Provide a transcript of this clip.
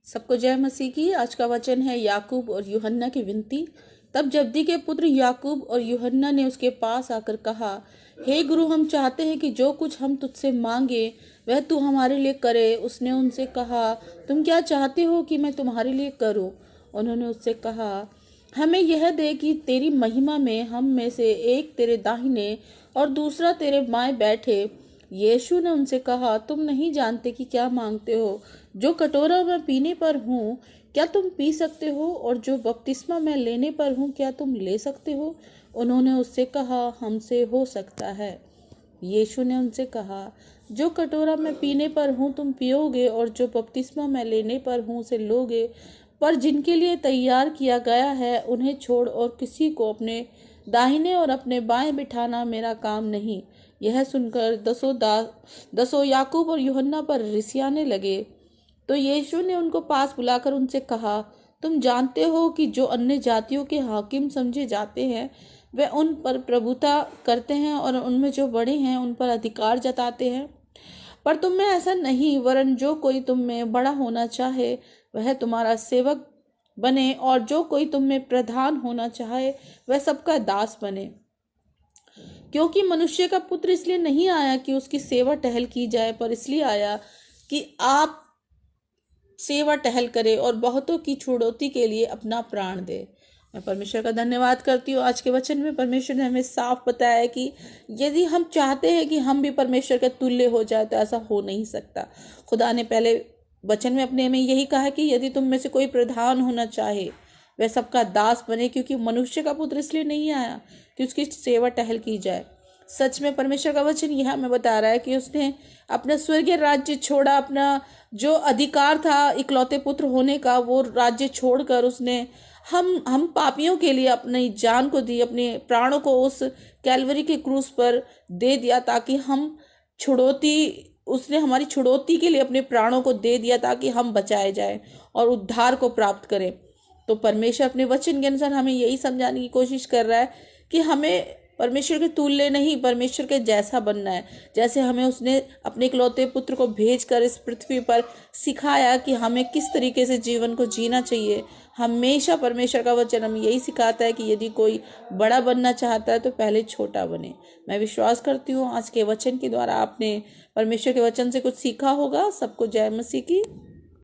सबको जय मसीह की। आज का वचन है याकूब और यूहन्ना की विनती। तब जब्दी के पुत्र याकूब और यूहन्ना ने उसके पास आकर कहा, हे गुरु, हम चाहते हैं कि जो कुछ हम तुझसे मांगे वह तू हमारे लिए करे। उसने उनसे कहा, तुम क्या चाहते हो कि मैं तुम्हारे लिए करूं? उन्होंने उससे कहा, हमें यह दे कि तेरी महिमा में हम में से एक तेरे दाहिने और दूसरा तेरे बाएं बैठे। यीशु ने उनसे कहा, तुम नहीं जानते कि क्या मांगते हो। जो कटोरा मैं पीने पर हूँ, क्या तुम पी सकते हो? और जो बपतिस्मा मैं लेने पर हूँ, क्या तुम ले सकते हो? उन्होंने उससे कहा, हमसे हो सकता है। यीशु ने उनसे कहा, जो कटोरा मैं पीने पर हूँ तुम पियोगे, और जो बपतिस्मा मैं लेने पर हूँ उसे लोगे। पर जिनके लिए तैयार किया गया है उन्हें छोड़ और किसी को अपने दाहिने और अपने बाएं बिठाना मेरा काम नहीं। यह सुनकर दसों याकूब और यूहन्ना पर रिसियाने लगे। तो यीशु ने उनको पास बुलाकर उनसे कहा, तुम जानते हो कि जो अन्य जातियों के हाकिम समझे जाते हैं वे उन पर प्रभुता करते हैं और उनमें जो बड़े हैं उन पर अधिकार जताते हैं। पर तुम में ऐसा नहीं, वरन जो कोई तुम में बड़ा होना चाहे वह तुम्हारा सेवक बने, और जो कोई तुम में प्रधान होना चाहे वह सबका दास बने। क्योंकि मनुष्य का पुत्र इसलिए नहीं आया कि उसकी सेवा टहल की जाए, पर इसलिए आया कि आप सेवा टहल करे और बहुतों की छुड़ौती के लिए अपना प्राण दे। मैं परमेश्वर का धन्यवाद करती हूँ। आज के वचन में परमेश्वर ने हमें साफ बताया है कि यदि हम चाहते हैं कि हम भी परमेश्वर के तुल्य हो जाए तो ऐसा हो नहीं सकता। खुदा ने पहले वचन में अपने में यही कहा कि यदि तुम में से कोई प्रधान होना चाहे वह सबका दास बने, क्योंकि मनुष्य का पुत्र इसलिए नहीं आया कि उसकी सेवा टहल की जाए। सच में परमेश्वर का वचन यह हमें बता रहा है कि उसने अपना स्वर्गीय राज्य छोड़ा, अपना जो अधिकार था इकलौते पुत्र होने का वो राज्य छोड़कर उसने हम पापियों के लिए अपनी जान को दी, अपने प्राणों को उस कैलवरी के क्रूस पर दे दिया, ताकि हम उसने हमारी छुड़ौती के लिए अपने प्राणों को दे दिया ताकि हम बचाए जाएं और उद्धार को प्राप्त करें। तो परमेश्वर अपने वचन के अनुसार हमें यही समझाने की कोशिश कर रहा है कि हमें परमेश्वर के तुल्य नहीं, परमेश्वर के जैसा बनना है। जैसे हमें उसने अपने इकलौते पुत्र को भेजकर इस पृथ्वी पर सिखाया कि हमें किस तरीके से जीवन को जीना चाहिए। हमेशा परमेश्वर का वचन हमें यही सिखाता है कि यदि कोई बड़ा बनना चाहता है तो पहले छोटा बने। मैं विश्वास करती हूँ आज के वचन के द्वारा आपने परमेश्वर के वचन से कुछ सीखा होगा। सबको जय मसीह की।